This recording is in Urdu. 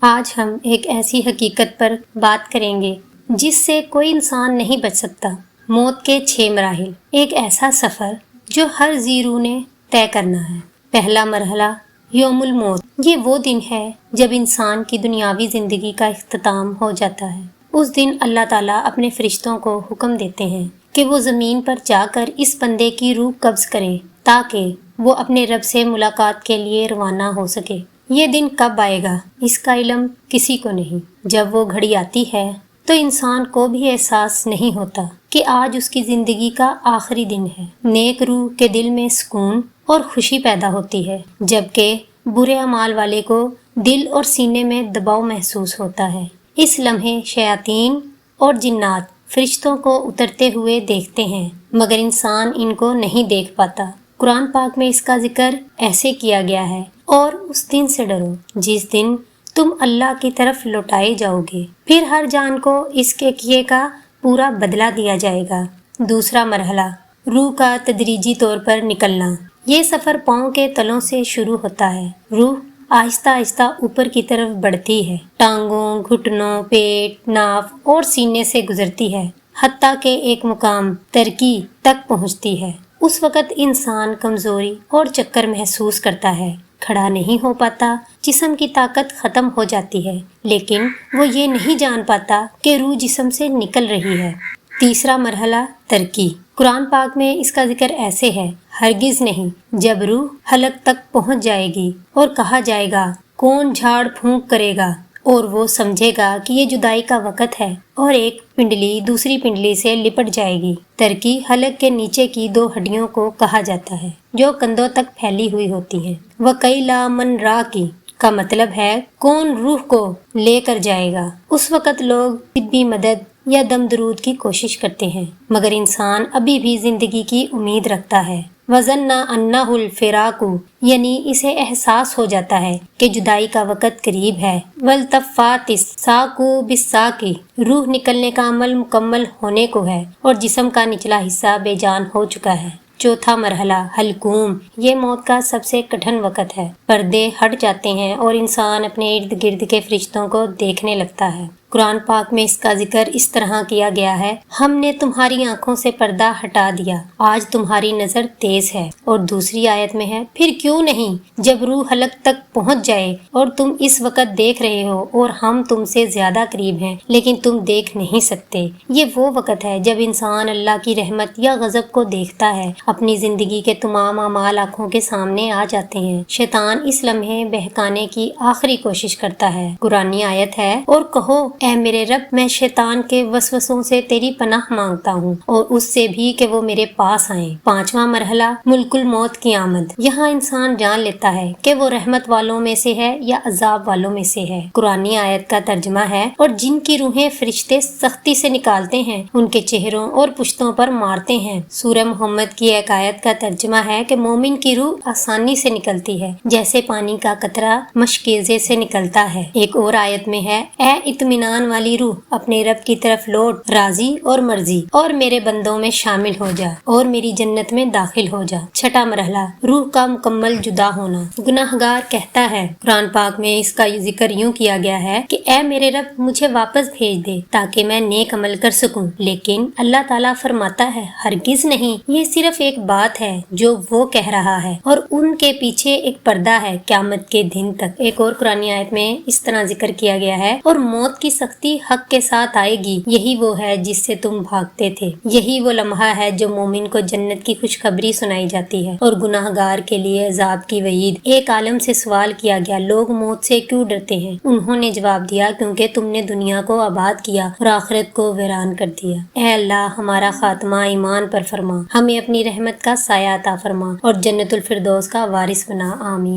آج ہم ایک ایسی حقیقت پر بات کریں گے جس سے کوئی انسان نہیں بچ سکتا۔ موت کے 6 مراحل، ایک ایسا سفر جو ہر ذی روح نے طے کرنا ہے۔ پہلا مرحلہ یوم الموت، یہ وہ دن ہے جب انسان کی دنیاوی زندگی کا اختتام ہو جاتا ہے۔ اس دن اللہ تعالیٰ اپنے فرشتوں کو حکم دیتے ہیں کہ وہ زمین پر جا کر اس بندے کی روح قبض کریں تاکہ وہ اپنے رب سے ملاقات کے لیے روانہ ہو سکے۔ یہ دن کب آئے گا اس کا علم کسی کو نہیں۔ جب وہ گھڑی آتی ہے تو انسان کو بھی احساس نہیں ہوتا کہ آج اس کی زندگی کا آخری دن ہے۔ نیک روح کے دل میں سکون اور خوشی پیدا ہوتی ہے، جبکہ برے اعمال والے کو دل اور سینے میں دباؤ محسوس ہوتا ہے۔ اس لمحے شیاطین اور جنات فرشتوں کو اترتے ہوئے دیکھتے ہیں، مگر انسان ان کو نہیں دیکھ پاتا۔ قرآن پاک میں اس کا ذکر ایسے کیا گیا ہے، اور اس دن سے ڈرو جس دن تم اللہ کی طرف لوٹائے جاؤ گے، پھر ہر جان کو اس کے کیے کا پورا بدلہ دیا جائے گا۔ دوسرا مرحلہ روح کا تدریجی طور پر نکلنا، یہ سفر پاؤں کے تلوں سے شروع ہوتا ہے۔ روح آہستہ آہستہ اوپر کی طرف بڑھتی ہے، ٹانگوں، گھٹنوں، پیٹ، ناف اور سینے سے گزرتی ہے، حتیٰ کہ ایک مقام ترکی تک پہنچتی ہے۔ اس وقت انسان کمزوری اور چکر محسوس کرتا ہے، کھڑا نہیں ہو پاتا، جسم کی طاقت ختم ہو جاتی ہے، لیکن وہ یہ نہیں جان پاتا کہ روح جسم سے نکل رہی ہے۔ تیسرا مرحلہ ترکی، قرآن پاک میں اس کا ذکر ایسے ہے، ہرگز نہیں، جب روح حلق تک پہنچ جائے گی اور کہا جائے گا کون جھاڑ پھونک کرے گا، اور وہ سمجھے گا کہ یہ جدائی کا وقت ہے، اور ایک پنڈلی دوسری پنڈلی سے لپٹ جائے گی۔ ترکی حلق کے نیچے کی 2 ہڈیوں کو کہا جاتا ہے جو کندھوں تک پھیلی ہوئی ہوتی ہیں۔ وَقِیلَ مَنْ رَاقٍ کا مطلب ہے کون روح کو لے کر جائے گا۔ اس وقت لوگ طبی مدد یا دم درود کی کوشش کرتے ہیں، مگر انسان ابھی بھی زندگی کی امید رکھتا ہے۔ وَظَنَّ أَنَّهُ الْفِرَاقُ، یعنی اسے احساس ہو جاتا ہے کہ جدائی کا وقت قریب ہے۔ وَالْتَفَّتِ السَّاقُ بِالسَّاقِ، روح نکلنے کا عمل مکمل ہونے کو ہے اور جسم کا نچلا حصہ بے جان ہو چکا ہے۔ چوتھا مرحلہ حلقوم، یہ موت کا سب سے کٹھن وقت ہے۔ پردے ہٹ جاتے ہیں اور انسان اپنے ارد گرد کے فرشتوں کو دیکھنے لگتا ہے۔ قرآن پاک میں اس کا ذکر اس طرح کیا گیا ہے، ہم نے تمہاری آنکھوں سے پردہ ہٹا دیا، آج تمہاری نظر تیز ہے۔ اور دوسری آیت میں ہے، پھر کیوں نہیں جب روح حلق تک پہنچ جائے اور تم اس وقت دیکھ رہے ہو اور ہم تم سے زیادہ قریب ہیں لیکن تم دیکھ نہیں سکتے۔ یہ وہ وقت ہے جب انسان اللہ کی رحمت یا غضب کو دیکھتا ہے۔ اپنی زندگی کے تمام اعمال آنکھوں کے سامنے آ جاتے ہیں۔ شیطان اس لمحے بہکانے کی آخری کوشش کرتا ہے۔ قرآنی آیت ہے، اور کہو اے میرے رب، میں شیطان کے وسوسوں سے تیری پناہ مانگتا ہوں اور اس سے بھی کہ وہ میرے پاس آئیں۔ پانچواں مرحلہ ملک الموت کی آمد، یہاں انسان جان لیتا ہے کہ وہ رحمت والوں میں سے ہے یا عذاب والوں میں سے ہے۔ قرآنی آیت کا ترجمہ ہے، اور جن کی روحیں فرشتے سختی سے نکالتے ہیں ان کے چہروں اور پشتوں پر مارتے ہیں۔ سورہ محمد کی ایک آیت کا ترجمہ ہے کہ مومن کی روح آسانی سے نکلتی ہے، جیسے پانی کا قطرہ مشکیزے سے نکلتا ہے۔ ایک اور آیت میں ہے، اے اطمینان والی روح، اپنے رب کی طرف لوٹ، راضی اور مرضی، اور میرے بندوں میں شامل ہو جا اور میری جنت میں داخل ہو جا۔ چھٹا مرحلہ روح کا مکمل جدا ہونا، گناہگار کہتا ہے، قرآن پاک میں اس کا ذکر یوں کیا گیا ہے کہ اے میرے رب، مجھے واپس بھیج دے تاکہ میں نیک عمل کر سکوں، لیکن اللہ تعالیٰ فرماتا ہے، ہرگز نہیں، یہ صرف ایک بات ہے جو وہ کہہ رہا ہے، اور ان کے پیچھے ایک پردہ ہے قیامت کے دن تک۔ ایک اور قرآن آیت میں اس طرح ذکر کیا گیا ہے، اور موت کی سختی حق کے ساتھ آئے گی، یہی وہ ہے جس سے تم بھاگتے تھے۔ یہی وہ لمحہ ہے جو مومن کو جنت کی خوشخبری سنائی جاتی ہے اور گناہگار کے لیے عذاب کی وعید۔ ایک عالم سے سوال کیا گیا، لوگ موت سے کیوں ڈرتے ہیں؟ انہوں نے جواب دیا، کیونکہ تم نے دنیا کو آباد کیا اور آخرت کو ویران کر دیا۔ اے اللہ، ہمارا خاتمہ ایمان پر فرما، ہمیں اپنی رحمت کا سایہ عطا فرما اور جنت الفردوس کا وارث بنا، آمین۔